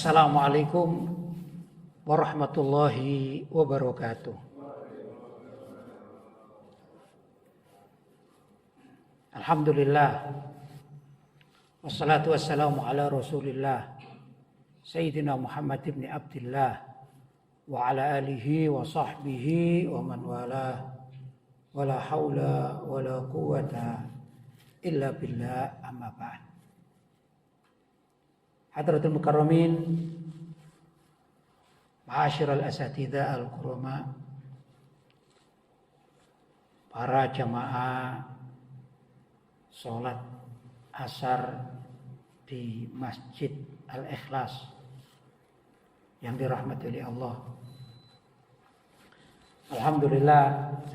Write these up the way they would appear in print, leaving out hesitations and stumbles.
Assalamualaikum warahmatullahi wabarakatuh. Alhamdulillah. Wassalatu wassalamu ala Rasulillah Sayyidina Muhammad ibn Abdillah wa ala alihi wa sahbihi wa man wala wala hawla wala quwata illa billah, amma ba'd. Hadratul Mukarramin, Ma'asyiral asatidzah al-kurama, para jamaah sholat asar di Masjid Al-Ikhlas yang dirahmati oleh Allah. Alhamdulillah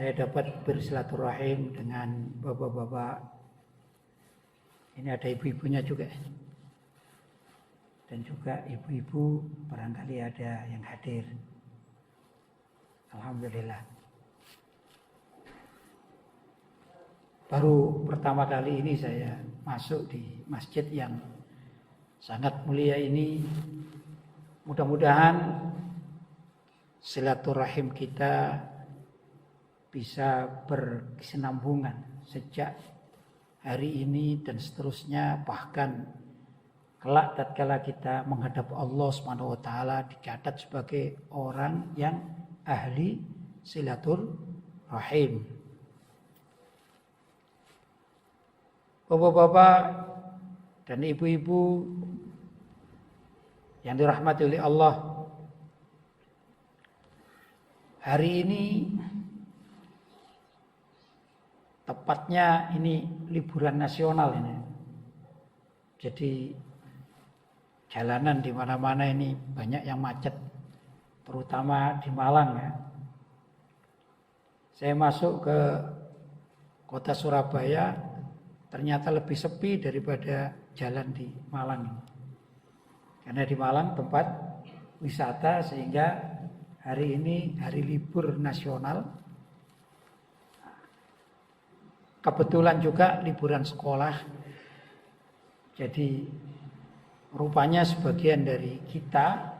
saya dapat bersilaturahim dengan bapak-bapak. Ini ada ibu-ibunya juga. Dan juga ibu-ibu barangkali ada yang hadir. Alhamdulillah. Baru pertama kali ini saya masuk di masjid yang sangat mulia ini. Mudah-mudahan silaturahim kita bisa berkesinambungan sejak hari ini dan seterusnya, bahkan kelak tatkala kita menghadap Allah Subhanahu wa taala dicatat sebagai orang yang ahli silaturahim. Bapak-bapak dan ibu-ibu yang dirahmati oleh Allah, hari ini tepatnya ini liburan nasional ini. Jadi jalanan di mana-mana ini banyak yang macet, terutama di Malang ya. Saya masuk ke kota Surabaya, ternyata lebih sepi daripada jalan di Malang. Karena di Malang tempat wisata, sehingga hari ini hari libur nasional. Kebetulan juga liburan sekolah. Jadi rupanya sebagian dari kita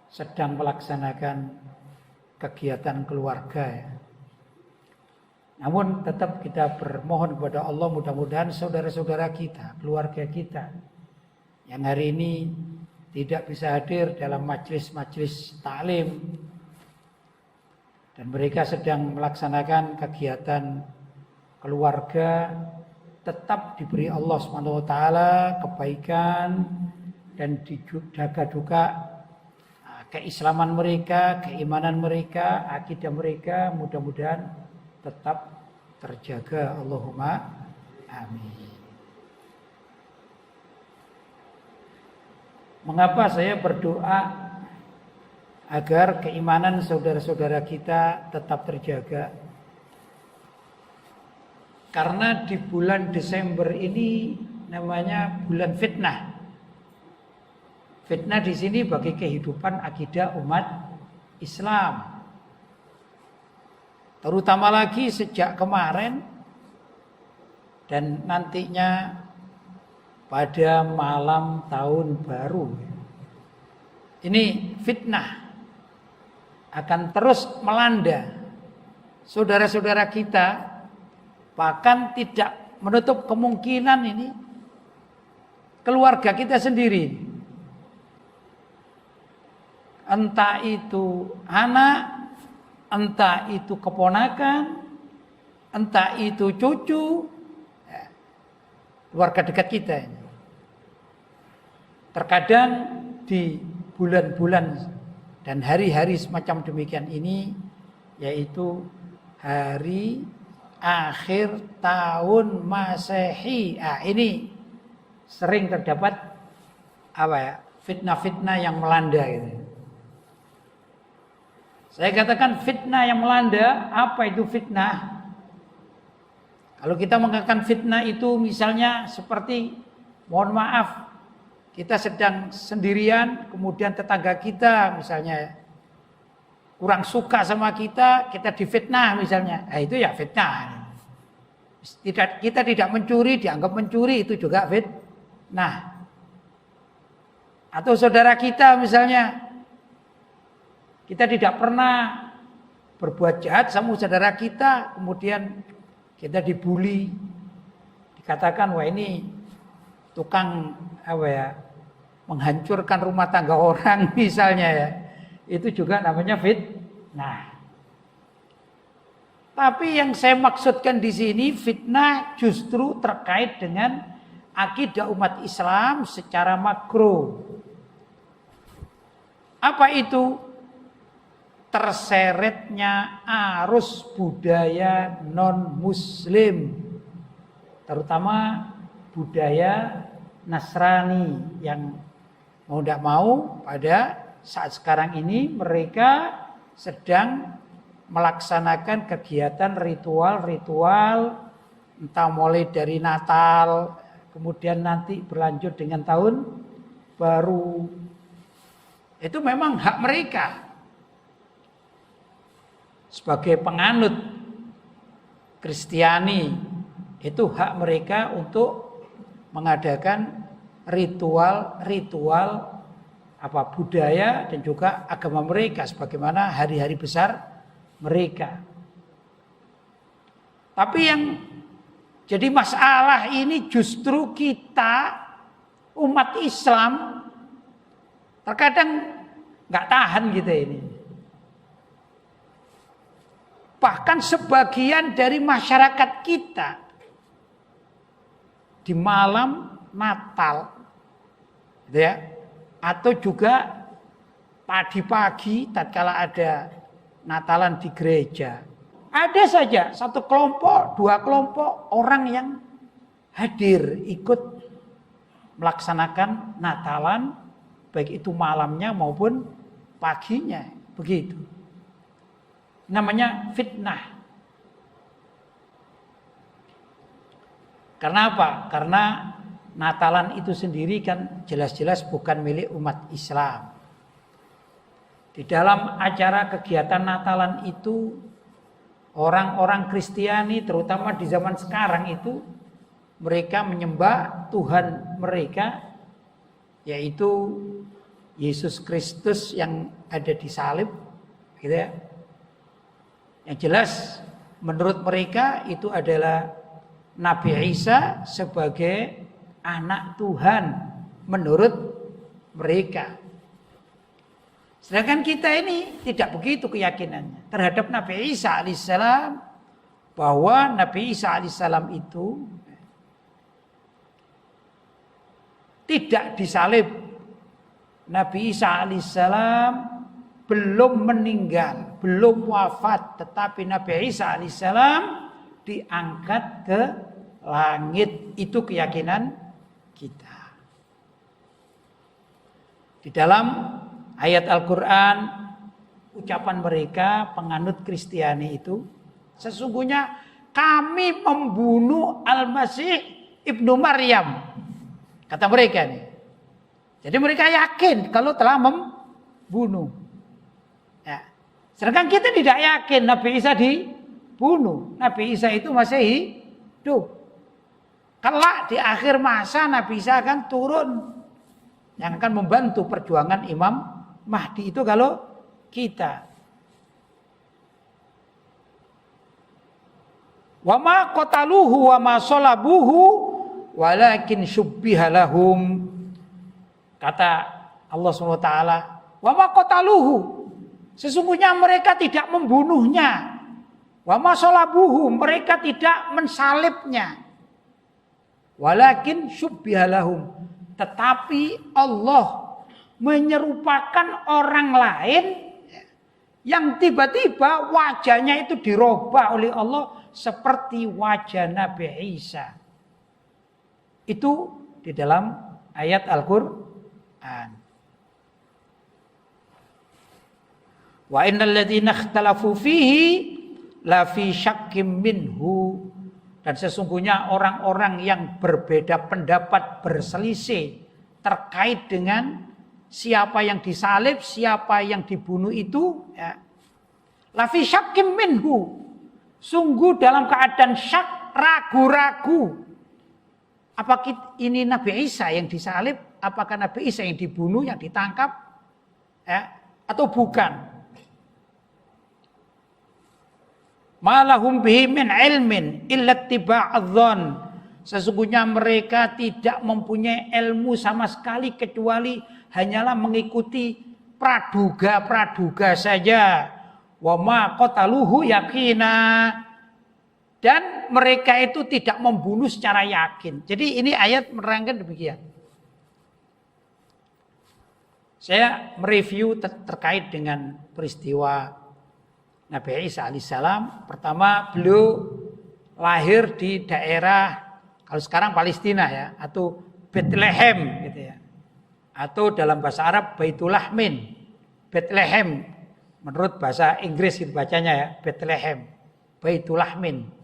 sedang melaksanakan kegiatan keluarga ya. Namun tetap kita bermohon kepada Allah, mudah-mudahan saudara-saudara kita, keluarga kita yang hari ini tidak bisa hadir dalam majelis-majelis taklim dan mereka sedang melaksanakan kegiatan keluarga, tetap diberi Allah Subhanahu wa taala kebaikan dan dijaga juga keislaman mereka, keimanan mereka, akidah mereka, mudah-mudahan tetap terjaga. Allahumma amin. Mengapa saya berdoa agar keimanan saudara-saudara kita tetap terjaga? Karena di bulan Desember ini namanya bulan fitnah. Fitnah di sini bagi kehidupan akidah umat Islam. Terutama lagi sejak kemarin dan nantinya pada malam tahun baru. Ini fitnah akan terus melanda saudara-saudara kita. Bahkan tidak menutup kemungkinan ini keluarga kita sendiri. Entah itu anak, entah itu keponakan, entah itu cucu, ya, keluarga dekat kita ini. Terkadang di bulan-bulan dan hari-hari semacam demikian ini, yaitu hari akhir tahun Masehi. Ini sering terdapat fitnah-fitnah yang melanda gitu. Saya katakan fitnah yang melanda. Apa itu fitnah? Kalau kita mengatakan fitnah itu misalnya seperti, mohon maaf, kita sedang sendirian, kemudian tetangga kita misalnya kurang suka sama kita difitnah misalnya. Itu ya fitnah. Kita tidak mencuri, dianggap mencuri, itu juga fitnah. Atau saudara kita misalnya, kita tidak pernah berbuat jahat sama saudara kita, kemudian kita dibully, dikatakan wah ini tukang menghancurkan rumah tangga orang misalnya ya. Itu juga namanya fitnah. Tapi yang saya maksudkan di sini fitnah justru terkait dengan akidah umat Islam secara makro. Apa itu? Terseretnya arus budaya non-muslim, terutama budaya Nasrani yang mau tidak mau pada saat sekarang ini mereka sedang melaksanakan kegiatan ritual-ritual, entah mulai dari Natal, kemudian nanti berlanjut dengan tahun baru. Itu memang hak mereka. Sebagai penganut Kristiani, itu hak mereka untuk mengadakan ritual-ritual budaya dan juga agama mereka sebagaimana hari-hari besar mereka. Tapi yang jadi masalah ini justru kita umat Islam terkadang nggak tahan kita ini. Bahkan sebagian dari masyarakat kita di malam Natal, gitu ya, atau juga tadi pagi tatkala ada Natalan di gereja, ada saja satu kelompok, dua kelompok orang yang hadir ikut melaksanakan Natalan, baik itu malamnya maupun paginya, begitu. Namanya fitnah. Karena apa? Karena Natalan itu sendiri kan jelas-jelas bukan milik umat Islam. Di dalam acara kegiatan Natalan itu orang-orang Kristiani terutama di zaman sekarang itu mereka menyembah Tuhan mereka, yaitu Yesus Kristus yang ada di salib, gitu ya. Yang jelas menurut mereka itu adalah Nabi Isa sebagai anak Tuhan menurut mereka. Sedangkan kita ini tidak begitu keyakinannya terhadap Nabi Isa alaihissalam, bahwa Nabi Isa alaihissalam itu tidak disalib. Nabi Isa alaihissalam belum meninggal, belum wafat, tetapi Nabi Isa alaihissalam diangkat ke langit. Itu keyakinan kita. Di dalam ayat Al-Quran, ucapan mereka penganut Kristiani itu, sesungguhnya kami membunuh Al-Masih Ibnu Maryam, kata mereka nih. Jadi mereka yakin kalau telah membunuh. Ya. Sedangkan kita tidak yakin Nabi Isa dibunuh. Nabi Isa itu masih hidup. Kelak di akhir masa Nabi Isa akan turun, yang akan membantu perjuangan Imam Mahdi itu kalau kita. Wa ma qataluhu wa ma salabuhu walakin syubbiha lahum. Kata Allah SWT, wa ma qataluhu, sesungguhnya mereka tidak membunuhnya. Wa ma salabuhu, mereka tidak mensalibnya. Walakin syubbiha lahum, tetapi Allah menyerupakan orang lain yang tiba-tiba wajahnya itu dirubah oleh Allah seperti wajah Nabi Isa. Itu di dalam ayat Al-Qur'an. Wa innal ladzina ikhtalafu fihi la fi syakkim minhu, dan sesungguhnya orang-orang yang berbeda pendapat, berselisih terkait dengan siapa yang disalib, siapa yang dibunuh itu, ya. La fi syakkim minhu, sungguh dalam keadaan syak, ragu-ragu. Apa ini Nabi Isa yang disalib apakah Nabi Isa yang dibunuh, yang ditangkap, atau bukan. Malahum bihi min ilmin illa ittiba'adh-dhon. Sesungguhnya mereka tidak mempunyai ilmu sama sekali kecuali hanyalah mengikuti praduga-praduga saja. Wa ma qataluhu yaqina. Dan mereka itu tidak membunuh secara yakin. Jadi ini ayat menerangkan demikian. Saya mereview terkait dengan peristiwa Nabi Isa alaihissalam. Pertama, beliau lahir di daerah, kalau sekarang Palestina ya, atau Bethlehem gitu ya. Atau dalam bahasa Arab Baitulahmin. Bethlehem menurut bahasa Inggris itu bacanya ya, Bethlehem. Baitulahmin.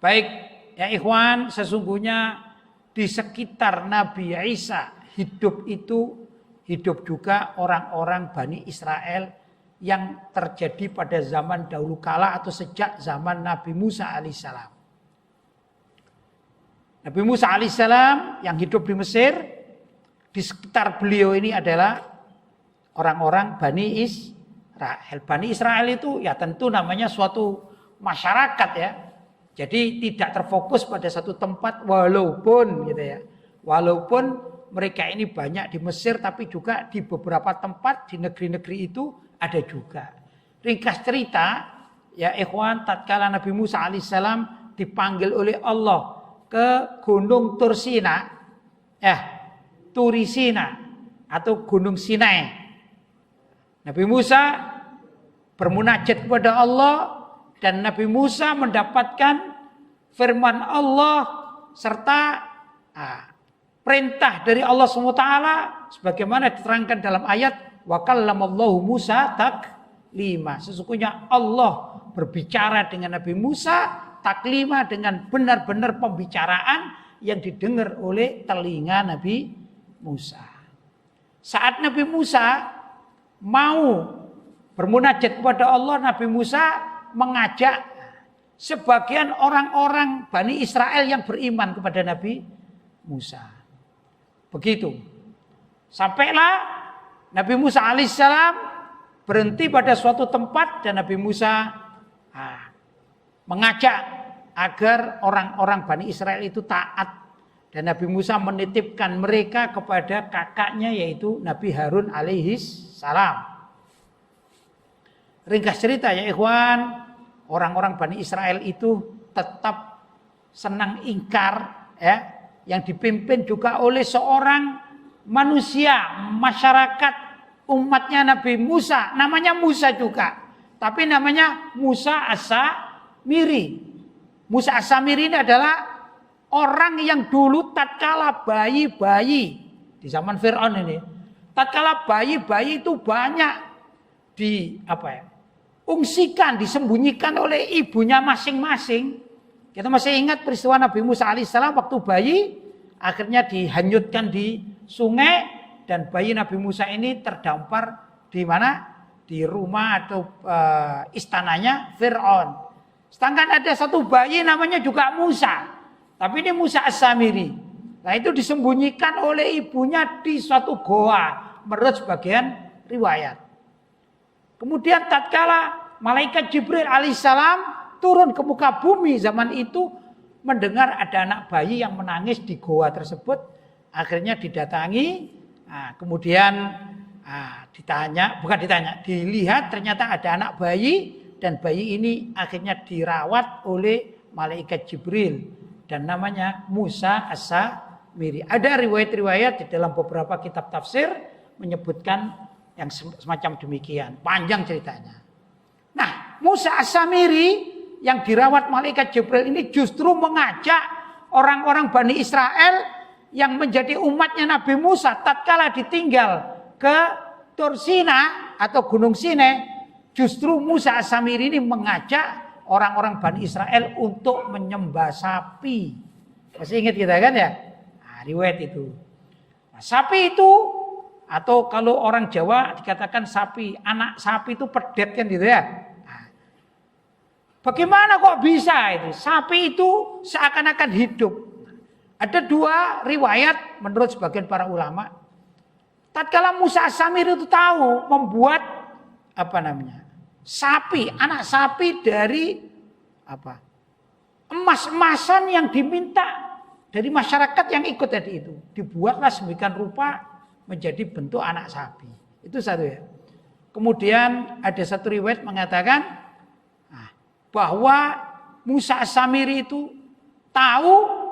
Baik ya ikhwan, sesungguhnya di sekitar Nabi Isa hidup juga orang-orang Bani Israel yang terjadi pada zaman dahulu kala atau sejak zaman Nabi Musa alaihissalam. Nabi Musa alaihissalam yang hidup di Mesir, di sekitar beliau ini adalah orang-orang Bani Israel. Bani Israel itu ya tentu namanya suatu masyarakat ya. Jadi tidak terfokus pada satu tempat walaupun gitu ya. Walaupun mereka ini banyak di Mesir tapi juga di beberapa tempat di negeri-negeri itu ada juga. Ringkas cerita ya ikhwan, tatkala Nabi Musa alaihissalam dipanggil oleh Allah ke Gunung Tursina, Turisina atau Gunung Sinai. Nabi Musa bermunajat kepada Allah dan Nabi Musa mendapatkan firman Allah serta perintah dari Allah SWT sebagaimana diterangkan dalam ayat wa kallamallahu Musa taklima. Sesungguhnya Allah berbicara dengan Nabi Musa taklima dengan benar-benar pembicaraan yang didengar oleh telinga Nabi Musa. Saat Nabi Musa mau bermunajat kepada Allah, Nabi Musa mengajak sebagian orang-orang Bani Israel yang beriman kepada Nabi Musa. Begitu. Sampailah Nabi Musa alaihissalam berhenti pada suatu tempat dan Nabi Musa mengajak agar orang-orang Bani Israel itu taat. Dan Nabi Musa menitipkan mereka kepada kakaknya yaitu Nabi Harun alaihissalam. Ringkas cerita ya ikhwan, orang-orang Bani Israel itu tetap senang ingkar ya, yang dipimpin juga oleh seorang manusia, masyarakat umatnya Nabi Musa, namanya Musa juga, tapi namanya Musa As-Samiri. Musa As-Samiri ini adalah orang yang dulu tatkala bayi-bayi di zaman Fir'aun ini, tatkala bayi-bayi itu banyak ungsikan, disembunyikan oleh ibunya masing-masing. Kita masih ingat peristiwa Nabi Musa alaihissalam waktu bayi akhirnya dihanyutkan di sungai dan bayi Nabi Musa ini terdampar di mana? Di rumah atau istananya Fir'aun. Sedangkan ada satu bayi namanya juga Musa, tapi ini Musa As-Samiri. Nah itu disembunyikan oleh ibunya di suatu goa menurut sebagian riwayat. Kemudian tatkala malaikat Jibril alaihissalam turun ke muka bumi zaman itu mendengar ada anak bayi yang menangis di goa tersebut, akhirnya didatangi, kemudian dilihat ternyata ada anak bayi dan bayi ini akhirnya dirawat oleh malaikat Jibril dan namanya Musa As-Samiri. Ada riwayat-riwayat di dalam beberapa kitab tafsir menyebutkan yang semacam demikian, panjang ceritanya. Nah, Musa As-Samiri yang dirawat malaikat Jibril ini justru mengajak orang-orang Bani Israel yang menjadi umatnya Nabi Musa tatkala ditinggal ke Tursina atau Gunung Sinai, justru Musa As-Samiri ini mengajak orang-orang Bani Israel untuk menyembah sapi. Masih ingat kita kan ya? Riwayat itu. Nah, sapi itu atau kalau orang Jawa dikatakan sapi, anak sapi itu pedet kan gitu ya. Nah, bagaimana kok bisa itu? Sapi itu seakan-akan hidup. Ada dua riwayat menurut sebagian para ulama. Tatkala Musa As-Samiri itu tahu membuat sapi, anak sapi dari emas-emasan yang diminta dari masyarakat yang ikut tadi itu, dibuatlah sedemikian rupa menjadi bentuk anak sapi. Itu satu ya. Kemudian ada satu riwayat mengatakan bahwa Musa As-Samiri itu tahu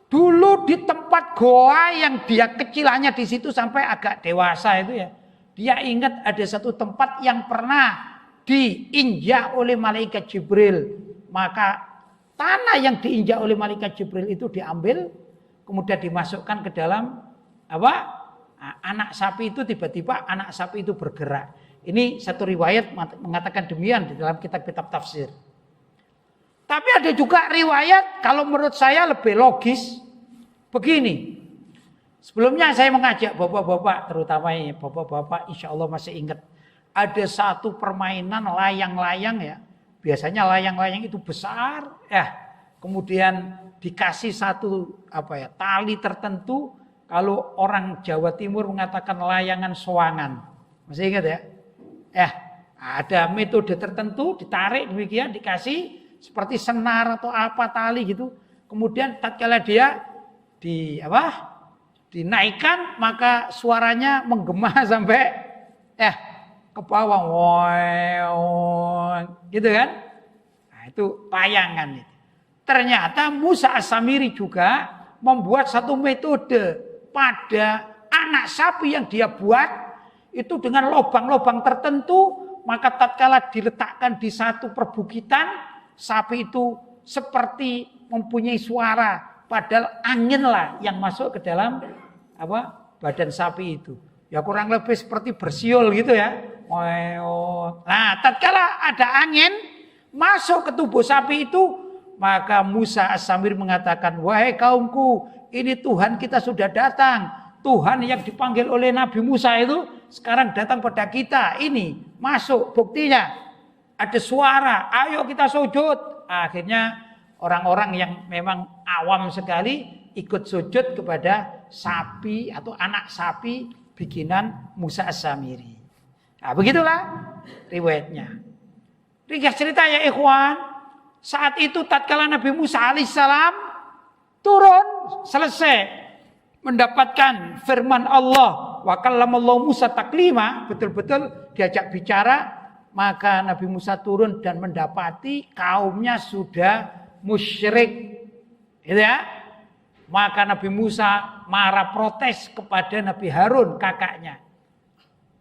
dulu di tempat goa yang dia kecilannya di situ sampai agak dewasa itu ya. Dia ingat ada satu tempat yang pernah diinjak oleh malaikat Jibril. Maka tanah yang diinjak oleh malaikat Jibril itu diambil, kemudian dimasukkan ke dalam anak sapi itu. Tiba-tiba anak sapi itu bergerak. Ini satu riwayat mengatakan demikian di dalam kitab-kitab tafsir. Tapi ada juga riwayat kalau menurut saya lebih logis begini. Sebelumnya saya mengajak bapak-bapak, terutama bapak-bapak insya Allah masih ingat. Ada satu permainan layang-layang ya. Biasanya layang-layang itu besar ya. Kemudian dikasih satu tali tertentu. Kalau orang Jawa Timur mengatakan layangan sowangan. Masih ingat ya? Ada metode tertentu ditarik demikian dikasih seperti senar atau tali gitu. Kemudian tatkala dia dinaikkan maka suaranya menggema sampai ke bawah, gitu kan? Nah, itu layangan itu. Ternyata Musa As-Samiri juga membuat satu metode pada anak sapi yang dia buat itu dengan lubang-lubang tertentu, maka tatkala diletakkan di satu perbukitan, sapi itu seperti mempunyai suara, padahal angin lah yang masuk ke dalam badan sapi itu. Ya kurang lebih seperti bersiul gitu ya. Nah, tatkala ada angin masuk ke tubuh sapi itu, maka Musa As-Samiri mengatakan, "Wahai kaumku, ini Tuhan kita sudah datang. Tuhan yang dipanggil oleh Nabi Musa itu sekarang datang pada kita. Ini masuk buktinya. Ada suara, ayo kita sujud." Akhirnya orang-orang yang memang awam sekali ikut sujud kepada sapi atau anak sapi bikinan Musa As-Samiri. Nah, begitulah riwayatnya. Ringkas cerita ya ikhwan, saat itu tatkala Nabi Musa alaihissalam turun selesai mendapatkan firman Allah, wa kallamallahu Musa taklima, betul-betul diajak bicara, maka Nabi Musa turun dan mendapati kaumnya sudah musyrik. Gitu ya. Maka Nabi Musa marah protes kepada Nabi Harun kakaknya.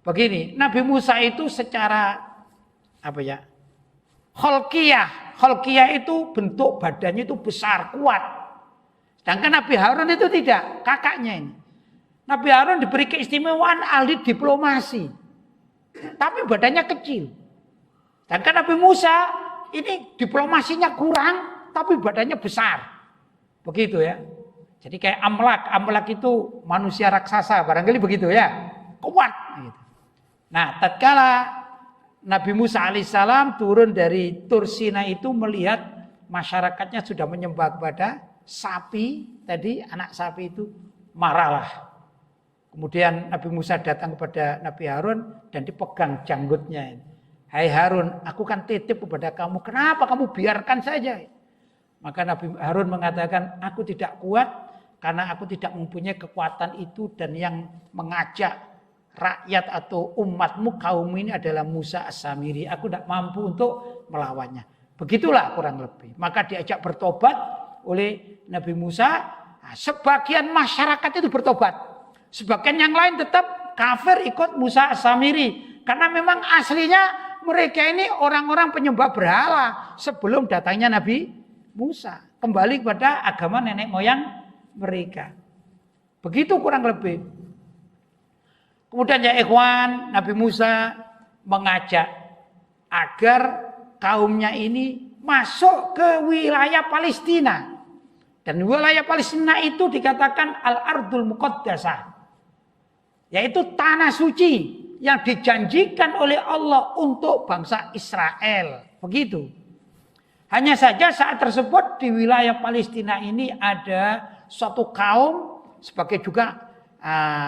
Begini, Nabi Musa itu secara kholqiyah itu bentuk badannya itu besar, kuat. Sedangkan Nabi Harun itu tidak, kakaknya ini. Nabi Harun diberi keistimewaan ahli diplomasi. Tapi badannya kecil. Sedangkan Nabi Musa ini diplomasinya kurang, tapi badannya besar. Begitu ya. Jadi kayak Amlak itu manusia raksasa, barangkali begitu ya. Kuat gitu. Nah, tatkala Nabi Musa alaihissalam turun dari Tur Sinai itu melihat masyarakatnya sudah menyembah kepada sapi, tadi anak sapi itu marahlah. Kemudian Nabi Musa datang kepada Nabi Harun dan dipegang janggutnya. "Hai Harun, aku kan titip kepada kamu, kenapa kamu biarkan saja?" Maka Nabi Harun mengatakan, "Aku tidak kuat karena aku tidak mempunyai kekuatan itu, dan yang mengajak rakyat atau umatmu kaum ini adalah Musa As-Samiri. Aku tidak mampu untuk melawannya." Begitulah kurang lebih. Maka diajak bertobat oleh Nabi Musa. Nah, sebagian masyarakat itu bertobat. Sebagian yang lain tetap kafir ikut Musa As-Samiri. Karena memang aslinya mereka ini orang-orang penyembah berhala sebelum datangnya Nabi Musa. Kembali kepada agama nenek moyang mereka. Begitu kurang lebih. Kemudian ya ikhwan, Nabi Musa mengajak agar kaumnya ini masuk ke wilayah Palestina. Dan wilayah Palestina itu dikatakan Al-Ardul Muqaddasah. Yaitu tanah suci yang dijanjikan oleh Allah untuk bangsa Israel. Begitu. Hanya saja saat tersebut di wilayah Palestina ini ada suatu kaum sebagai juga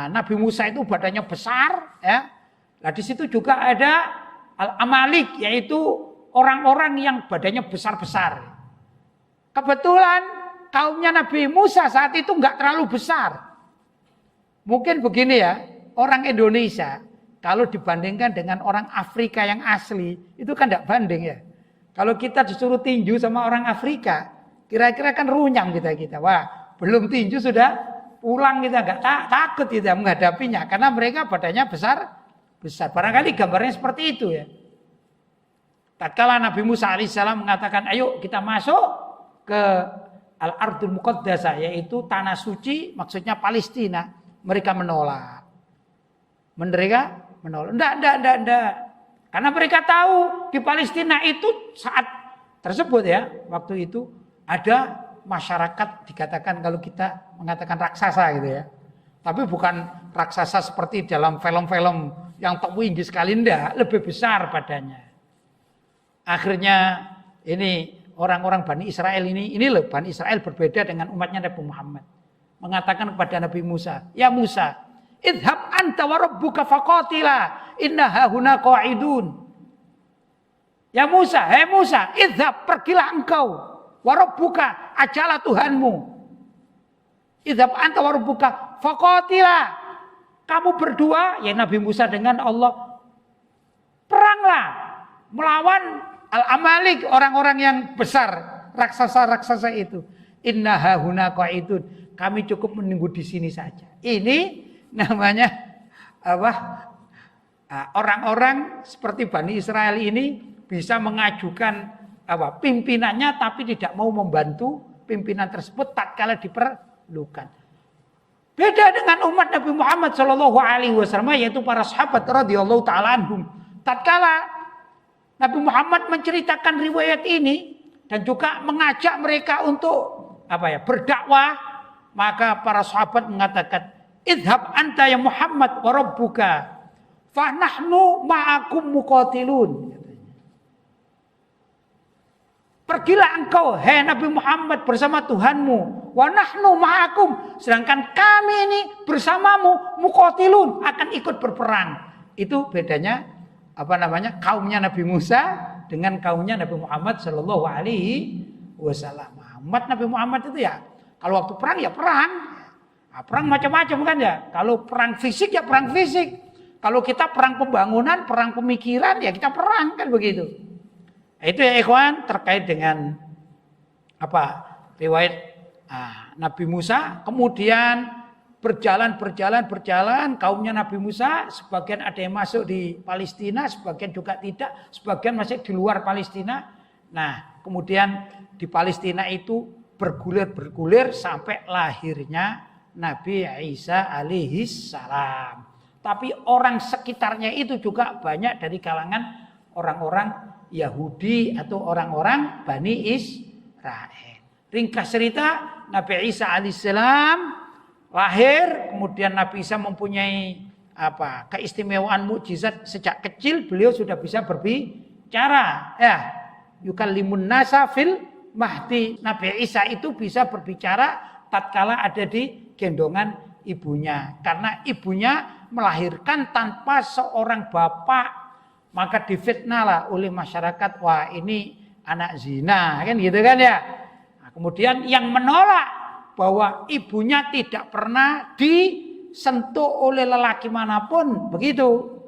Nabi Musa itu badannya besar, ya. Nah di situ juga ada Al-Amalik, yaitu orang-orang yang badannya besar-besar. Kebetulan kaumnya Nabi Musa saat itu nggak terlalu besar. Mungkin begini ya, orang Indonesia kalau dibandingkan dengan orang Afrika yang asli itu kan nggak banding ya. Kalau kita disuruh tinju sama orang Afrika, kira-kira kan runyam kita. Wah, belum tinju sudah pulang, kita nggak takut kita menghadapinya karena mereka badannya besar. Barangkali gambarnya seperti itu ya. Tatkala Nabi Musa alaihissalam mengatakan, ayo kita masuk ke Al-Ardul Muqaddasah, yaitu tanah suci, maksudnya Palestina. Mereka menolak. Enggak. Karena mereka tahu di Palestina itu saat tersebut ya, waktu itu ada masyarakat dikatakan kalau kita mengatakan raksasa gitu ya. Tapi bukan raksasa seperti dalam film-film yang tinggi sekali, enggak, lebih besar badannya. Akhirnya ini orang-orang Bani Israel ini loh, Bani Israel berbeda dengan umatnya Nabi Muhammad. Mengatakan kepada Nabi Musa, "Ya Musa, idhab anta wa rabbuka faqatila inna hahuna qa'idun." Ya Musa, hei Musa, idhab, pergilah engkau, wa rabbuka, ajalah Tuhanmu. Idhab anta wa rabbuka faqatila. Kamu berdua, ya Nabi Musa dengan Allah, peranglah melawan Al-Amalik, orang-orang yang besar, raksasa-raksasa itu. Inna hahuna qa'idun. Kami cukup menunggu di sini saja. Ini namanya apa? Orang-orang seperti Bani Israel ini bisa mengajukan pimpinannya tapi tidak mau membantu pimpinan tersebut tatkala diperlukan. Beda dengan umat Nabi Muhammad SAW, yaitu para sahabat radhiyallahu taala anhum. Tatkala Nabi Muhammad menceritakan riwayat ini dan juga mengajak mereka untuk berdakwah, maka para sahabat mengatakan, idhab anta ya Muhammad wa rabbuka fa nahnu ma'akum muqatilun. Pergilah engkau, hai Nabi Muhammad, bersama Tuhanmu. Wa nahnu ma'akum. Sedangkan kami ini bersamamu, muqatilun, akan ikut berperang. Itu bedanya kaumnya Nabi Musa dengan kaumnya Nabi Muhammad sallallahu alaihi wasallam. Umat Nabi Muhammad itu ya, kalau waktu perang ya perang. Nah, perang macam-macam kan ya. Kalau perang fisik ya perang fisik. Kalau kita perang pembangunan, perang pemikiran ya kita perang, kan begitu. Itu ya ikhwan terkait dengan riwayat Nabi Musa. Kemudian berjalan kaumnya Nabi Musa, sebagian ada yang masuk di Palestina, sebagian juga tidak, sebagian masih di luar Palestina. Nah, kemudian di Palestina itu bergulir sampai lahirnya Nabi Isa alaihis salam. Tapi orang sekitarnya itu juga banyak dari kalangan orang-orang Yahudi atau orang-orang Bani Israel. Ringkas cerita, Nabi Isa alaihissalam lahir, kemudian Nabi Isa mempunyai keistimewaan mukjizat. Sejak kecil beliau sudah bisa berbicara. Ya, yukallimun nasa fil mahdi. Nabi Isa itu bisa berbicara tatkala ada di gendongan ibunya, karena ibunya melahirkan tanpa seorang bapak. Maka difitnahlah oleh masyarakat, wah ini anak zina, kan gitu kan ya. Nah, kemudian yang menolak bahwa ibunya tidak pernah disentuh oleh lelaki manapun, begitu.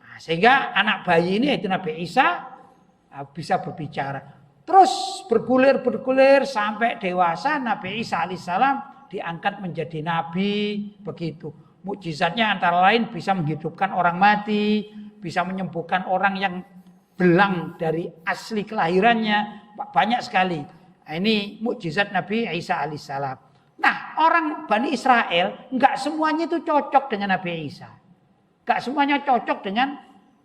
Nah, sehingga anak bayi ini yaitu Nabi Isa bisa berbicara. Terus bergulir sampai dewasa, Nabi Isa alaihissalam diangkat menjadi nabi, begitu. Mukjizatnya antara lain bisa menghidupkan orang mati, bisa menyembuhkan orang yang belang dari asli kelahirannya, banyak sekali. Nah, ini mukjizat Nabi Isa alaihissalam. Nah, orang Bani Israel enggak semuanya itu cocok dengan Nabi Isa, enggak semuanya cocok dengan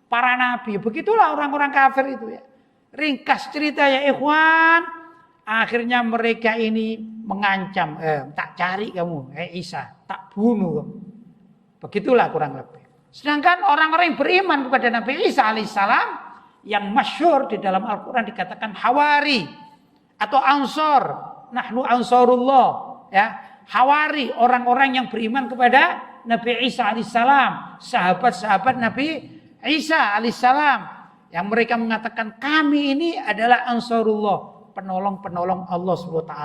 para nabi. Begitulah orang-orang kafir itu ya. Ringkas cerita ya ikhwan, akhirnya mereka ini mengancam, tak cari kamu, Isa, tak bunuh kamu. Begitulah kurang lebih. Sedangkan orang-orang yang beriman kepada Nabi Isa alaihissalam yang masyhur di dalam Al-Quran dikatakan Hawari. atau Ansor, nahnu ansarullah, ya. Hawari, orang-orang yang beriman kepada Nabi Isa alaihissalam, sahabat-sahabat Nabi Isa alaihissalam, yang mereka mengatakan kami ini adalah ansarullah, penolong-penolong Allah SWT.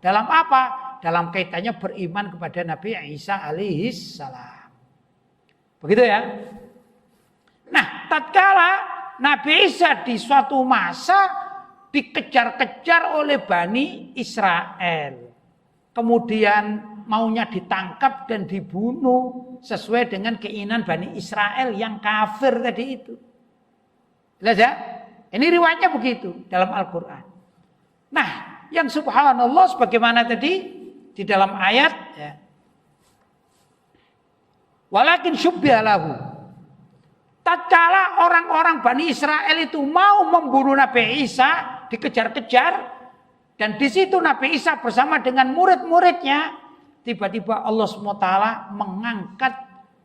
Dalam apa? Dalam kaitannya beriman kepada Nabi Isa alaihissalam. Begitu ya. Nah, tatkala Nabi Isa di suatu masa dikejar-kejar oleh Bani Israel, kemudian maunya ditangkap dan dibunuh sesuai dengan keinginan Bani Israel yang kafir tadi itu. Jelas ya? Ini riwayatnya begitu dalam Al-Quran. Nah, yang subhanallah sebagaimana tadi di dalam ayat ya. Walakin syubbiha lahu. Tatkala orang-orang Bani Israel itu mau membunuh Nabi Isa, dikejar-kejar, dan di situ Nabi Isa bersama dengan murid-muridnya, tiba-tiba Allah SWT mengangkat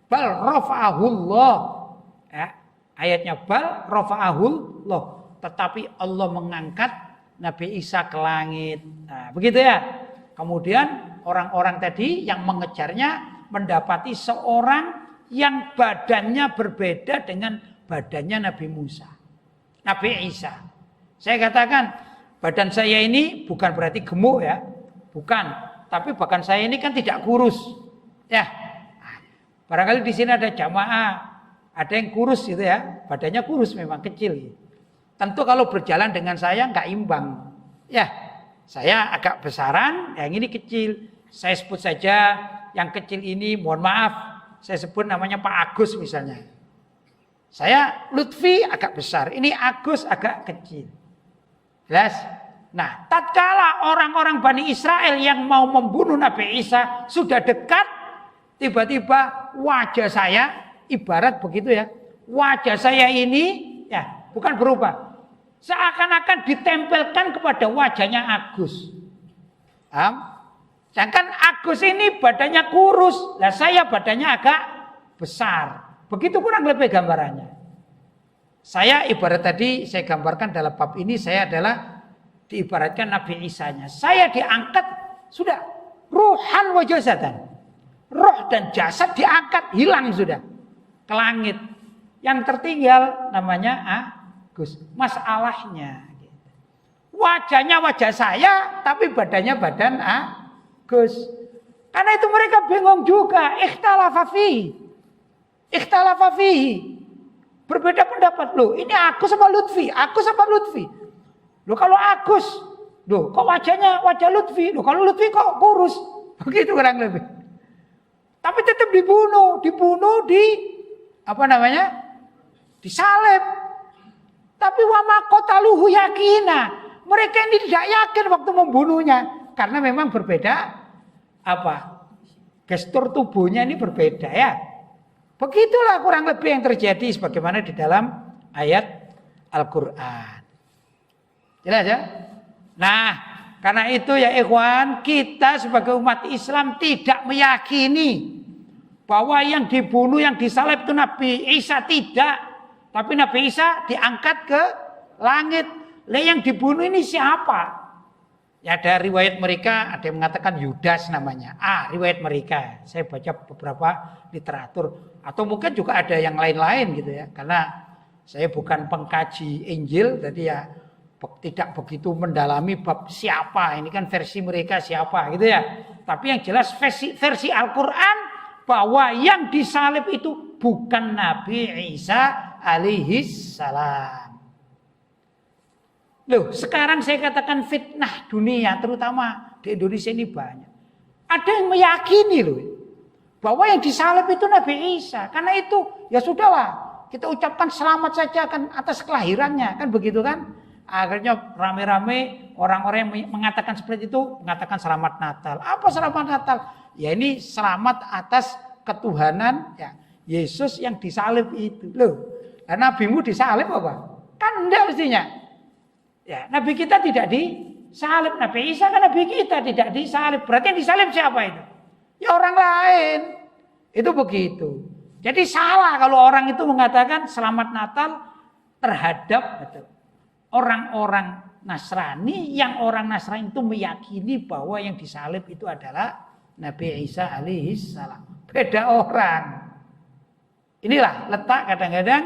bal rafa'ahullah. Ya, ayatnya bal rafa'ahullah. Tetapi Allah mengangkat Nabi Isa ke langit. Nah, begitu ya. Kemudian orang-orang tadi yang mengejarnya mendapati seorang yang badannya berbeda dengan badannya Nabi Musa, Nabi Isa. Saya katakan badan saya ini bukan berarti gemuk ya, bukan. Tapi bahkan saya ini kan tidak kurus, ya. Barangkali di sini ada jamaah, ada yang kurus gitu ya, badannya kurus memang kecil. Tentu kalau berjalan dengan saya nggak imbang, ya. Saya agak besaran, yang ini kecil. Saya sebut saja yang kecil ini, mohon maaf, saya sebut namanya Pak Agus misalnya. Saya Lutfi agak besar, ini Agus agak kecil. Jelas? Nah, tatkala orang-orang Bani Israel yang mau membunuh Nabi Isa sudah dekat, tiba-tiba wajah saya, ibarat begitu ya, wajah saya ini ya bukan berubah, seakan-akan ditempelkan kepada wajahnya Agus. Sedangkan Agus ini badannya kurus, lah saya badannya agak besar. Begitu kurang lebih gambarannya. Saya ibarat tadi saya gambarkan dalam bab ini, saya adalah diibaratkan Nabi Isanya. Saya diangkat sudah ruhan wa jasadan. Roh dan jasad diangkat, hilang sudah ke langit. Yang tertinggal namanya Agus. Masalahnya wajahnya wajah saya, tapi badannya badan Agus. Karena itu mereka bingung juga. Ikhtalafa fihi. Berbeda pendapat. Loh, ini Agus sama Lutfi? Agus sama Lutfi? Loh, kalau Agus, loh, kok wajahnya wajah Lutfi? Loh, kalau Lutfi kok kurus? Begitu kurang lebih. Tapi tetap dibunuh di apa namanya? Disalib. Tapi wa ma qataluhu yakina. Mereka ini tidak yakin waktu membunuhnya karena memang berbeda apa? Gestur tubuhnya ini berbeda ya. Begitulah kurang lebih yang terjadi sebagaimana di dalam ayat Al-Quran. Jelas ya? Nah, karena itu ya ikhwan, kita sebagai umat Islam tidak meyakini bahwa yang dibunuh, yang disalib itu Nabi Isa, tidak. Tapi Nabi Isa diangkat ke langit. Lah yang dibunuh ini siapa? Ya ada riwayat mereka, ada yang mengatakan Yudas namanya. Riwayat mereka. Saya baca beberapa literatur. Atau mungkin juga ada yang lain-lain gitu ya. Karena saya bukan pengkaji Injil, jadi ya tidak begitu mendalami bab siapa. Ini kan versi mereka siapa gitu ya. Tapi yang jelas versi Al-Quran bahwa yang disalib itu bukan Nabi Isa alaihis salam. Loh, sekarang saya katakan fitnah dunia, terutama di Indonesia ini banyak. Ada yang meyakini loh, bahwa yang disalib itu Nabi Isa. Karena itu, ya sudahlah, kita ucapkan selamat saja kan atas kelahirannya, kan begitu kan? Akhirnya rame-rame orang-orang yang mengatakan seperti itu, mengatakan selamat Natal. Apa selamat Natal? Ya ini selamat atas ketuhanan ya Yesus yang disalib itu. Loh, nabimu disalib apa? Kan enggak mestinya. Ya, Nabi kita tidak disalib. Nabi Isa kan Nabi kita tidak disalib. Berarti yang disalib siapa itu? Ya orang lain. Itu begitu. Jadi salah kalau orang itu mengatakan selamat Natal terhadap orang-orang Nasrani, yang orang Nasrani itu meyakini bahwa yang disalib itu adalah Nabi Isa alaihissalam. Beda orang. Inilah letak kadang-kadang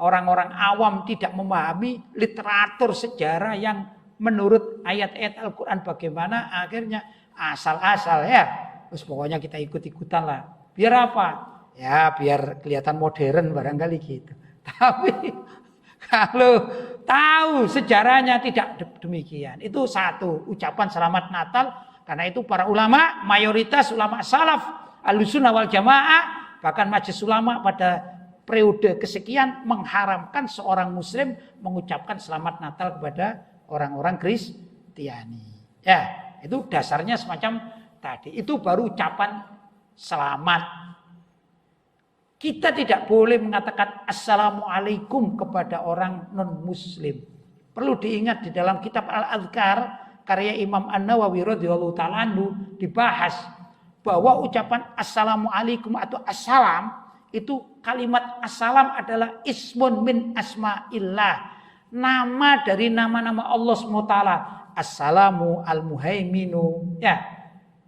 orang-orang awam tidak memahami literatur sejarah yang menurut ayat-ayat Al-Quran bagaimana, akhirnya asal-asal ya. Terus pokoknya kita ikut-ikutan lah. Biar apa? Ya biar kelihatan modern barangkali gitu. Tapi kalau tahu sejarahnya tidak demikian. Itu satu, ucapan selamat Natal. Karena itu para ulama, mayoritas ulama salaf, Ahlussunnah wal Jamaah, bahkan majelis ulama pada periode kesekian mengharamkan seorang muslim mengucapkan selamat Natal kepada orang-orang Kristiani. Ya, itu dasarnya semacam tadi. Itu baru ucapan selamat. Kita tidak boleh mengatakan assalamualaikum kepada orang non-muslim. Perlu diingat di dalam kitab Al-Adhkar karya Imam An-Nawawi radhiyallahu ta'ala anhu dibahas bahwa ucapan assalamualaikum atau assalam itu kalimat assalam adalah ismun min asma'illah. Nama dari nama-nama Allah SWT. Assalamu al-muhaiminu. Ya.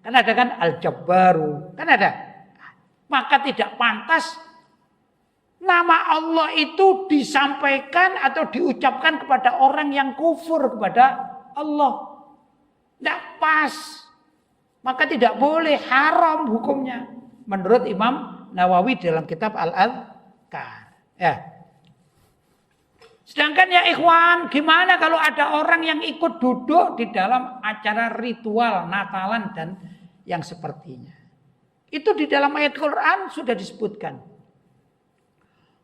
Kan ada kan al-jabbaru. Kan ada. Maka tidak pantas nama Allah itu disampaikan atau diucapkan kepada orang yang kufur kepada Allah. Tidak pas. Maka tidak boleh, haram hukumnya. Menurut Imam Nawawi dalam kitab Al-Adhkar. Ya. Sedangkan ya ikhwan, gimana kalau ada orang yang ikut duduk di dalam acara ritual Natalan dan yang sepertinya. Itu di dalam ayat Quran sudah disebutkan.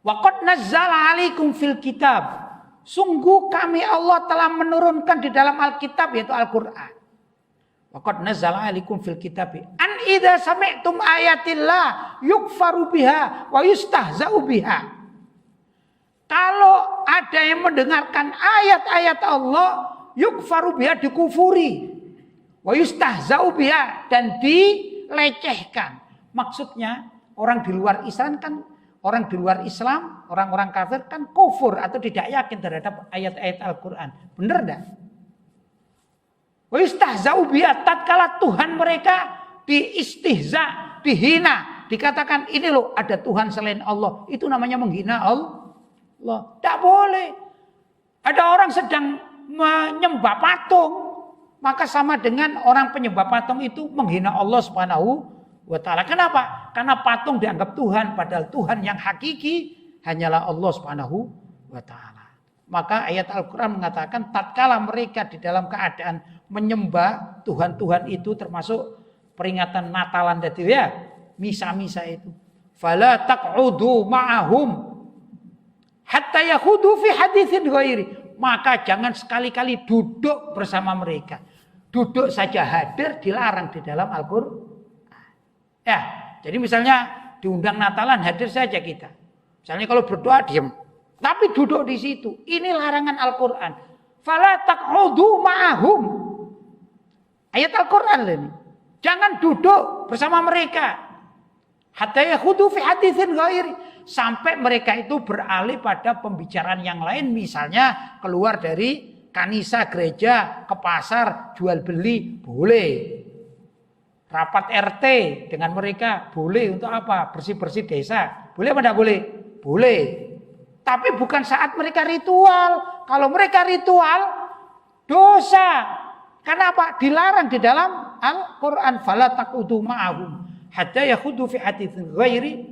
Wa qad nazzala 'alaikum fil kitab. Sungguh kami Allah telah menurunkan di dalam Alkitab yaitu Al-Qur'an. Wa qad nazzala 'alaikum fil kitab an idza sami'tum ayatillah yukfaru biha wa yustahza'u biha. Kalau ada yang mendengarkan ayat-ayat Allah yukfaru biha, dikufuri, wa yustahza'u biha, dan dilecehkan. Maksudnya orang di luar Islam kan, orang di luar Islam, orang-orang kafir kan kufur atau tidak yakin terhadap ayat-ayat Al-Quran. Benar enggak? Wa yustahza'u biha, tatkala Tuhan mereka diistihza, dihina, dikatakan ini loh ada Tuhan selain Allah. Itu namanya menghina Allah. Tidak boleh. Ada orang sedang menyembah patung, maka sama dengan orang penyembah patung itu menghina Allah Subhanahu wa ta'ala. Kenapa? Karena patung dianggap Tuhan, padahal Tuhan yang hakiki hanyalah Allah Subhanahu wa ta'ala. Maka ayat Al-Quran mengatakan tatkala mereka di dalam keadaan menyembah Tuhan-Tuhan itu, termasuk peringatan Natalan tadi ya, misa-misa itu. Fala taq'udu ma'ahum hatta yakhudu fi haditsin ghairi. Maka jangan sekali-kali duduk bersama mereka. Duduk saja hadir dilarang di dalam Al-Quran. Ya, jadi misalnya diundang Natalan hadir saja kita. Misalnya kalau berdoa diam, tapi duduk di situ. Ini larangan Al-Quran. Fala taq'udu ma'ahum. Ayat Al-Quran ini. Jangan duduk bersama mereka. Hatta yakhudu fi haditsin ghairi. Sampai mereka itu beralih pada pembicaraan yang lain. Misalnya keluar dari kanisa gereja ke pasar jual beli boleh. Rapat RT dengan mereka boleh untuk apa? Bersih-bersih desa. Boleh apa tidak boleh? Boleh. Tapi bukan saat mereka ritual. Kalau mereka ritual dosa. Karena apa? Dilarang di dalam Al-Quran. Fala taqudu ma'ahum hatta yakhudu fi haditsin ghairi.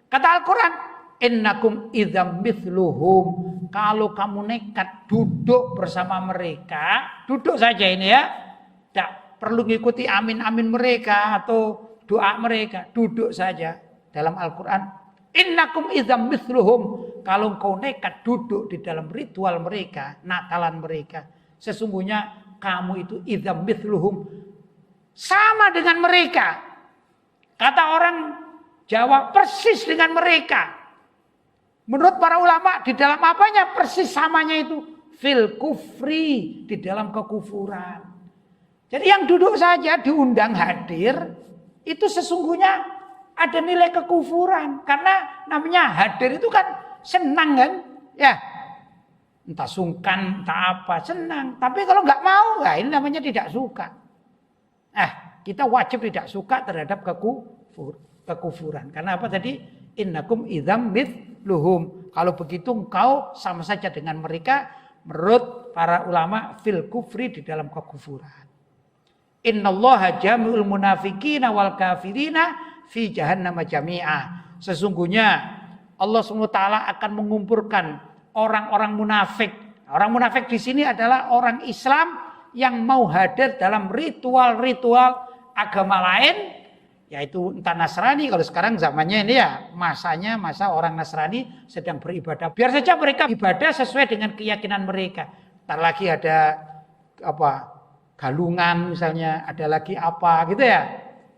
Kata Al-Quran, innakum idzam mithluhum. Kalau kamu nekat duduk bersama mereka, duduk saja ini ya. Tidak perlu mengikuti amin-amin mereka atau doa mereka. Duduk saja dalam Al-Quran. Innakum idzam mithluhum. Kalau kau nekat duduk di dalam ritual mereka, Natalan mereka, sesungguhnya kamu itu idzam mithluhum. Sama dengan mereka. Kata orang Jawa, persis dengan mereka. Menurut para ulama, di dalam apanya persis samanya itu? Fil kufri, di dalam kekufuran. Jadi yang duduk saja diundang hadir, itu sesungguhnya ada nilai kekufuran. Karena namanya hadir itu kan senang kan? Ya. entah sungkan, entah apa, senang. Tapi kalau nggak mau, nah ini namanya tidak suka. Kita wajib tidak suka terhadap kekufuran. Karena apa tadi? Innakum idzam mithluhum. Kalau begitu engkau sama saja dengan mereka menurut para ulama fil kufri di dalam kekufuran. Innallaha jami'ul munafiqina wal kafirina fi jahannam jami'a. Sesungguhnya Allah SWT akan mengumpulkan orang-orang munafik. Orang munafik di sini adalah orang Islam yang mau hadir dalam ritual-ritual agama lain, yaitu entah Nasrani. Kalau sekarang zamannya ini ya masa orang Nasrani sedang beribadah. Biar saja mereka ibadah sesuai dengan keyakinan mereka. Ntar lagi ada galungan misalnya, ada lagi apa gitu ya.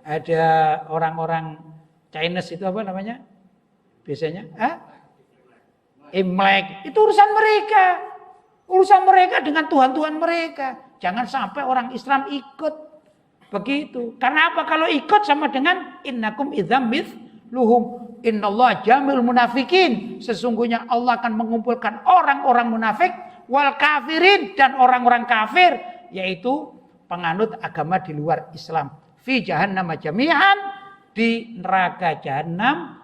Ada orang-orang Chinese itu apa namanya? Biasanya Imlek. Itu urusan mereka. Urusan mereka dengan Tuhan-Tuhan mereka. Jangan sampai orang Islam ikut begitu. Karena apa? Kalau ikut sama dengan innakum idzam mithluhum. Innallaha jami'ul munafikin. Sesungguhnya Allah akan mengumpulkan orang-orang munafik wal kafirin dan orang-orang kafir, yaitu penganut agama di luar Islam. Fi jahannam jami'an, di neraka jahanam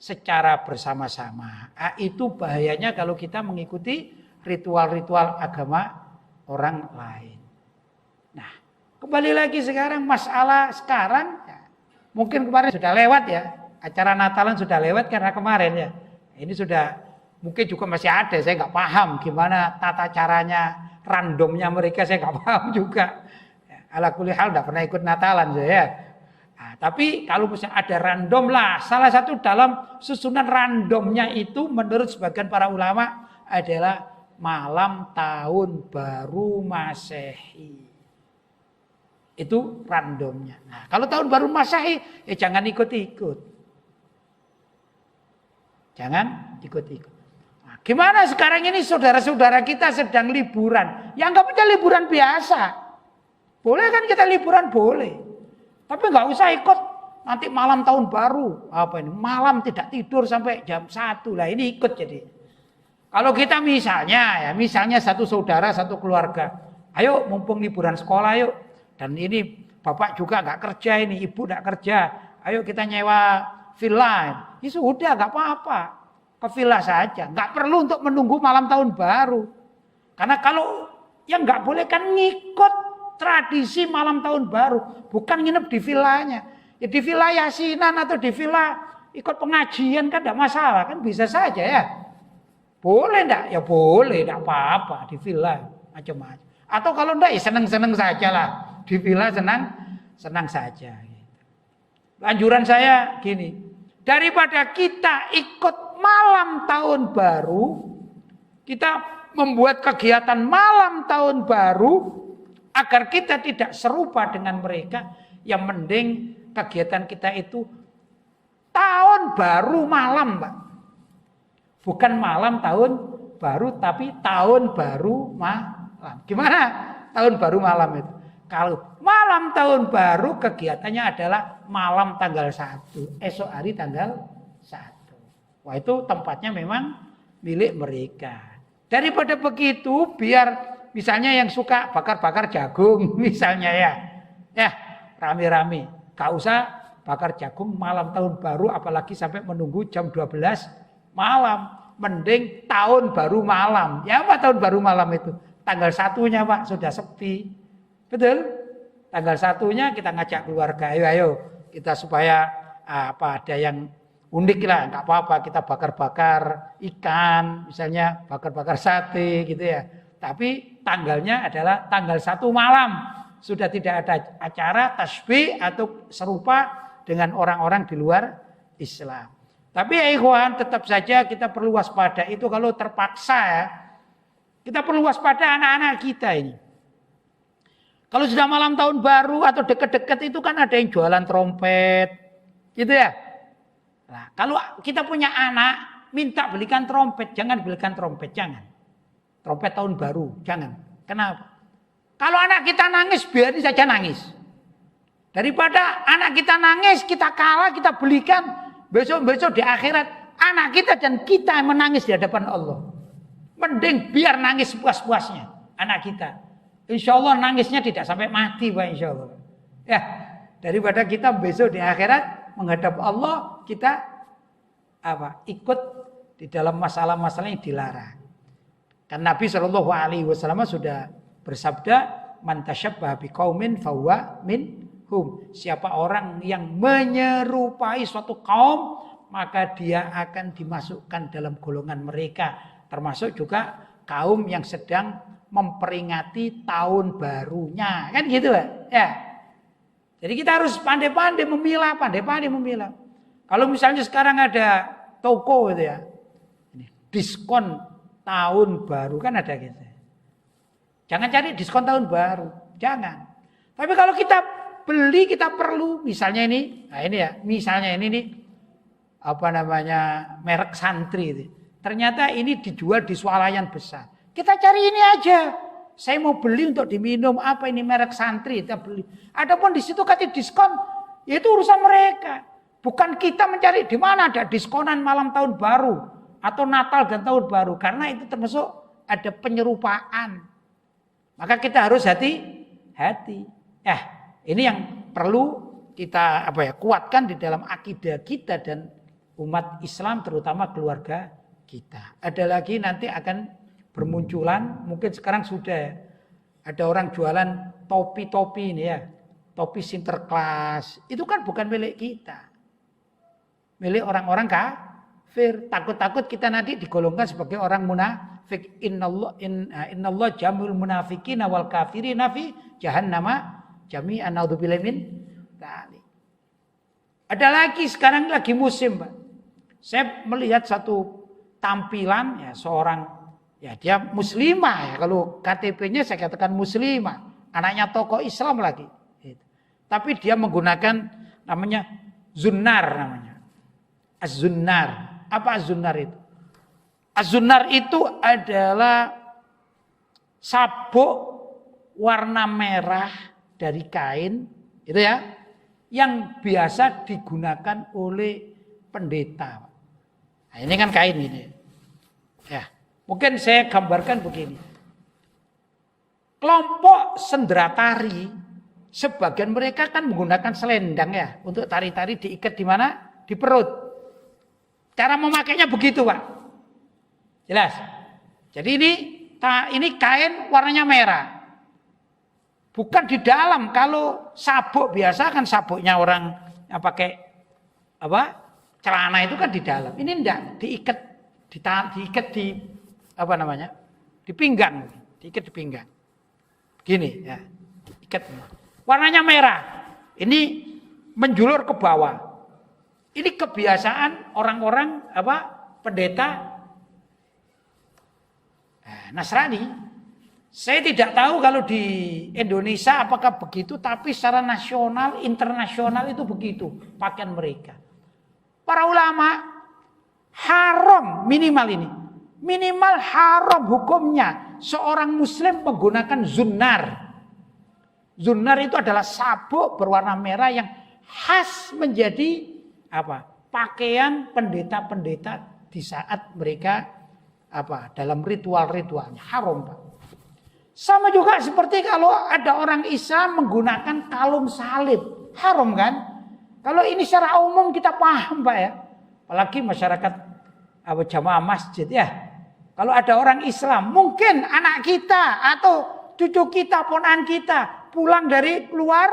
secara bersama-sama. Itu bahayanya kalau kita mengikuti ritual-ritual agama orang lain. Nah, kembali lagi sekarang masalah sekarang, ya, mungkin kemarin sudah lewat ya, acara Natalan sudah lewat karena kemarin ya. Ini sudah mungkin juga masih ada, saya nggak paham gimana tata caranya, randomnya mereka saya nggak paham juga. Ya, ala kulli hal nggak pernah ikut Natalan saya. Nah, tapi kalau misalnya ada random lah, salah satu dalam susunan randomnya itu menurut sebagian para ulama adalah malam tahun baru Masehi. Itu randomnya. Nah, kalau tahun baru Masehi, jangan ikut-ikut. Jangan ikut-ikut. Nah, gimana sekarang ini saudara-saudara kita sedang liburan? Ya anggap aja liburan biasa. Boleh kan kita liburan? Boleh. Tapi nggak usah ikut nanti malam tahun baru. Apa ini? Malam tidak tidur sampai jam 1. Lah ini ikut jadi. Kalau kita misalnya satu saudara, satu keluarga. Ayo mumpung liburan sekolah yuk. Dan ini bapak juga nggak kerja ini, ibu nggak kerja. Ayo kita nyewa villa. Ya sudah nggak apa-apa. Ke villa saja. Nggak perlu untuk menunggu malam tahun baru. Karena kalau yang nggak boleh kan ngikut tradisi malam tahun baru. Bukan nginep di villanya. Ya di villa yasinan atau di villa ikut pengajian kan nggak masalah. Kan bisa saja ya. Boleh enggak? Ya boleh, enggak apa-apa di villa macam-macam. Atau kalau enggak ya seneng-seneng saja lah. Di villa senang saja. Anjuran saya gini, daripada kita ikut malam tahun baru, kita membuat kegiatan malam tahun baru agar kita tidak serupa dengan mereka, yang mending kegiatan kita itu tahun baru malam, Pak. Bukan malam tahun baru, tapi tahun baru malam. Gimana tahun baru malam itu? Kalau malam tahun baru kegiatannya adalah malam tanggal 1. Esok hari tanggal 1. Wah itu tempatnya memang milik mereka. Daripada begitu biar misalnya yang suka bakar-bakar jagung misalnya ya. Ya rame-rame. Gak usah bakar jagung malam tahun baru apalagi sampai menunggu jam 12 malam. Mending tahun baru malam. Ya apa tahun baru malam itu? Tanggal 1-nya Pak sudah sepi. Betul? Tanggal 1-nya kita ngajak keluarga. Ayo kita supaya ada yang unik lah. Enggak apa-apa kita bakar-bakar ikan. Misalnya bakar-bakar sate gitu ya. Tapi tanggalnya adalah tanggal 1 malam. Sudah tidak ada acara tasbih atau serupa dengan orang-orang di luar Islam. Tapi ya ikhwan, tetap saja kita perlu waspada. Itu kalau terpaksa ya. Kita perlu waspada anak-anak kita ini. Kalau sudah malam tahun baru atau deket-deket itu kan ada yang jualan trompet. Gitu ya. Nah, kalau kita punya anak, minta belikan trompet. Jangan belikan trompet, jangan. Trompet tahun baru, jangan. Kenapa? Kalau anak kita nangis, biarin saja nangis. Daripada anak kita nangis, kita kalah, kita belikan. Besok-besok di akhirat anak kita dan kita yang menangis di hadapan Allah. Mending biar nangis puas-puasnya anak kita. Insya Allah nangisnya tidak sampai mati Pak, insya Allah. Ya, daripada kita besok di akhirat menghadap Allah kita ikut di dalam masalah-masalah yang dilarang. Kan Nabi SAW sudah bersabda, man tasyabbaha biqaumin fahuwa minhum. Siapa orang yang menyerupai suatu kaum, maka dia akan dimasukkan dalam golongan mereka. Termasuk juga kaum yang sedang memperingati tahun barunya. Kan gitu Pak? Ya. Jadi kita harus pandai-pandai memilah, Kalau misalnya sekarang ada toko gitu ya, diskon tahun baru kan ada gitu. Jangan cari diskon tahun baru, jangan. Tapi kalau kita beli kita perlu, misalnya ini, nah ini ya, misalnya ini nih, merek Santri itu. Ternyata ini dijual di swalayan besar. Kita cari ini aja. Saya mau beli untuk diminum, apa ini merek Santri, kita beli. Adapun di situ kasih diskon, ya itu urusan mereka. Bukan kita mencari di mana ada diskonan malam tahun baru atau Natal dan tahun baru, karena itu termasuk ada penyerupaan. Maka kita harus hati-hati. Ini yang perlu kita kuatkan di dalam akidah kita dan umat Islam, terutama keluarga kita. Ada lagi nanti akan bermunculan, mungkin sekarang sudah ada orang jualan topi-topi ini ya, topi Sinterklas. Itu kan bukan milik kita, milik orang-orang kafir. Takut-takut kita nanti digolongkan sebagai orang munafik. Innallah jamul munafiqina wal kafirina fi jahannama jami'an naudzubillahi min dzalik. Ada lagi sekarang lagi musim, Pak. Saya melihat satu tampilan ya seorang, ya dia muslimah ya, kalau KTP-nya saya katakan muslimah, anaknya tokoh Islam lagi. Tapi dia menggunakan namanya zunnar namanya. Az-zunnar. Apa az-zunnar itu? Az-zunnar itu adalah sabuk warna merah dari kain, itu ya, yang biasa digunakan oleh pendeta. Nah, ini kan kain ini. Ya, mungkin saya gambarkan begini. Kelompok senderatari, sebagian mereka kan menggunakan selendang ya, untuk tari-tari diikat di mana? Di perut. Cara memakainya begitu, Pak. Jelas. Jadi ini kain warnanya merah. Bukan di dalam. Kalau sabuk biasa kan sabuknya orang yang pakai celana itu kan di dalam. Ini enggak, diikat di di pinggang, diikat di pinggang. Begini ya. Ikat. Warnanya merah. Ini menjulur ke bawah. Ini kebiasaan orang-orang pendeta Nasrani. Saya tidak tahu kalau di Indonesia apakah begitu, tapi secara nasional, internasional itu begitu pakaian mereka. Para ulama haram minimal ini. Minimal haram hukumnya seorang muslim menggunakan zunnar. Zunnar itu adalah sabuk berwarna merah yang khas menjadi pakaian pendeta-pendeta di saat mereka dalam ritual-ritualnya. Haram, Pak. Sama juga seperti kalau ada orang Islam menggunakan kalung salib. Haram kan? Kalau ini secara umum kita paham, Pak ya. Apalagi masyarakat jamaah masjid ya. Kalau ada orang Islam, mungkin anak kita atau cucu kita, ponakan kita pulang dari luar,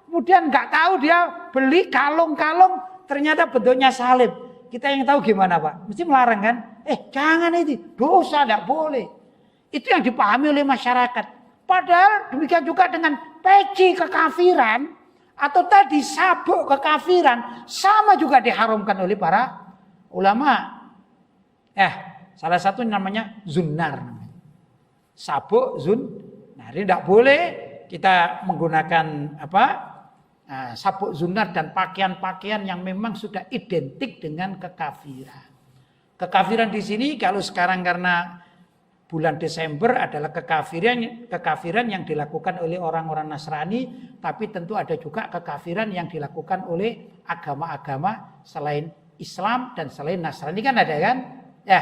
kemudian nggak tahu dia beli kalung-kalung ternyata bentuknya salib. Kita yang tahu gimana, Pak? Mesti melarang kan? Jangan itu, dosa, tidak boleh. Itu yang dipahami oleh masyarakat. Padahal demikian juga dengan peci kekafiran atau tadi sabuk kekafiran sama juga diharamkan oleh para ulama. Salah satu namanya zunnar. Sabuk zunnar. Ini tidak boleh kita menggunakan sabuk zunnar dan pakaian-pakaian yang memang sudah identik dengan kekafiran. Kekafiran di sini kalau sekarang karena bulan Desember adalah kekafiran yang dilakukan oleh orang-orang Nasrani, tapi tentu ada juga kekafiran yang dilakukan oleh agama-agama selain Islam dan selain Nasrani kan ada kan? Ya,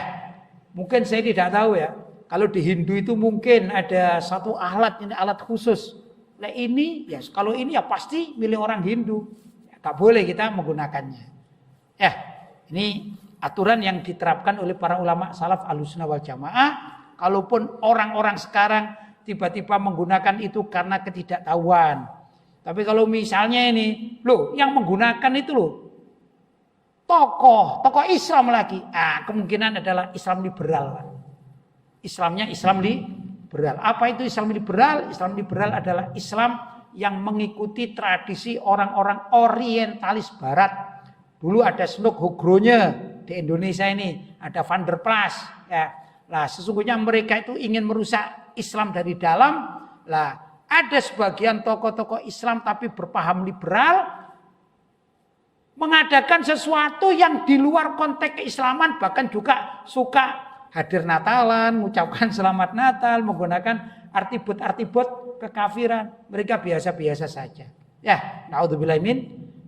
mungkin saya tidak tahu ya. Kalau di Hindu itu mungkin ada satu alat, ini alat khusus. Nah ini, ya kalau ini ya pasti milik orang Hindu. Gak boleh kita menggunakannya. Ya, ini aturan yang diterapkan oleh para ulama salaf Ahlussunnah wal Jamaah. Kalaupun orang-orang sekarang tiba-tiba menggunakan itu karena ketidaktahuan. Tapi kalau misalnya ini, loh yang menggunakan itu loh tokoh Islam lagi. Kemungkinan adalah Islam liberal. Islamnya Islam liberal. Apa itu Islam liberal? Islam liberal adalah Islam yang mengikuti tradisi orang-orang orientalis barat. Dulu ada Snughogronya di Indonesia ini, ada Van der Plas. Ya. Nah, sesungguhnya mereka itu ingin merusak Islam dari dalam. Lah, ada sebagian tokoh-tokoh Islam tapi berpaham liberal mengadakan sesuatu yang di luar konteks keislaman, bahkan juga suka hadir Natalan, mengucapkan selamat Natal, menggunakan atribut-atribut kekafiran. Mereka biasa-biasa saja. Ya, naudzubillah min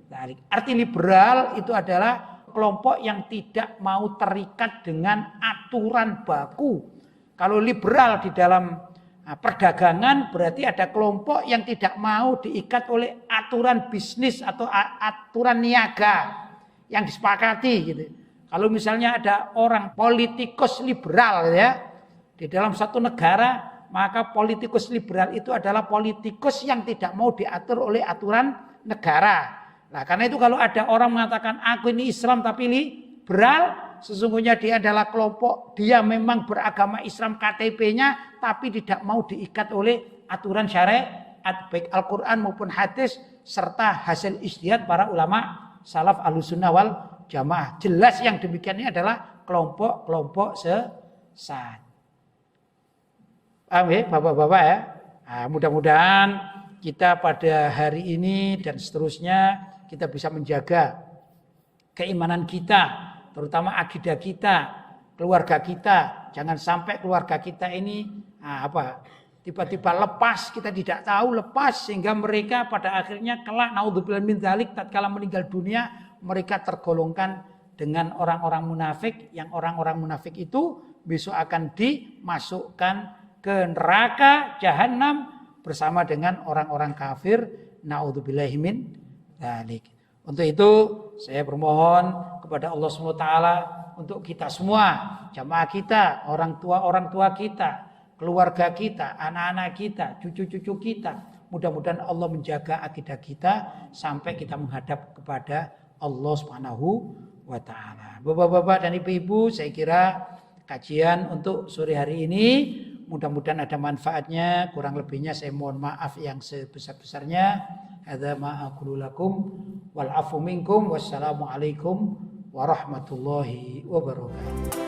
dzalik. Arti liberal itu adalah kelompok yang tidak mau terikat dengan aturan baku. Kalau liberal di dalam perdagangan berarti ada kelompok yang tidak mau diikat oleh aturan bisnis atau aturan niaga yang disepakati gitu. Kalau misalnya ada orang politikus liberal ya di dalam satu negara, maka politikus liberal itu adalah politikus yang tidak mau diatur oleh aturan negara. Nah, karena itu kalau ada orang mengatakan aku ini Islam tapi liberal, sesungguhnya dia adalah kelompok, dia memang beragama Islam KTP-nya tapi tidak mau diikat oleh aturan syariat baik Al-Qur'an maupun hadis serta hasil ijtihad para ulama salaf Ahlussunnah wal Jamaah. Jelas yang demikian ini adalah kelompok-kelompok sesat. Paham ya Bapak-bapak ya? Nah, mudah-mudahan kita pada hari ini dan seterusnya kita bisa menjaga keimanan kita, terutama akidah kita, keluarga kita. Jangan sampai keluarga kita ini tiba-tiba lepas, kita tidak tahu lepas sehingga mereka pada akhirnya kelak naudzubillah min dzalik tatkala meninggal dunia mereka tergolongkan dengan orang-orang munafik, yang orang-orang munafik itu besok akan dimasukkan ke neraka jahanam bersama dengan orang-orang kafir. Naudzubillahi min dzalik. Untuk itu saya bermohon kepada Allah SWT untuk kita semua, jamaah kita, orang tua kita, keluarga kita, anak-anak kita, cucu-cucu kita. Mudah-mudahan Allah menjaga akidah kita sampai kita menghadap kepada Allah Subhanahu wa taala. Bapak-bapak dan ibu-ibu, saya kira kajian untuk sore hari ini mudah-mudahan ada manfaatnya. Kurang lebihnya saya mohon maaf yang sebesar-besarnya. Hadza ma aqulu lakum wal afu minkum. Wassalamualaikum warahmatullahi wabarakatuh.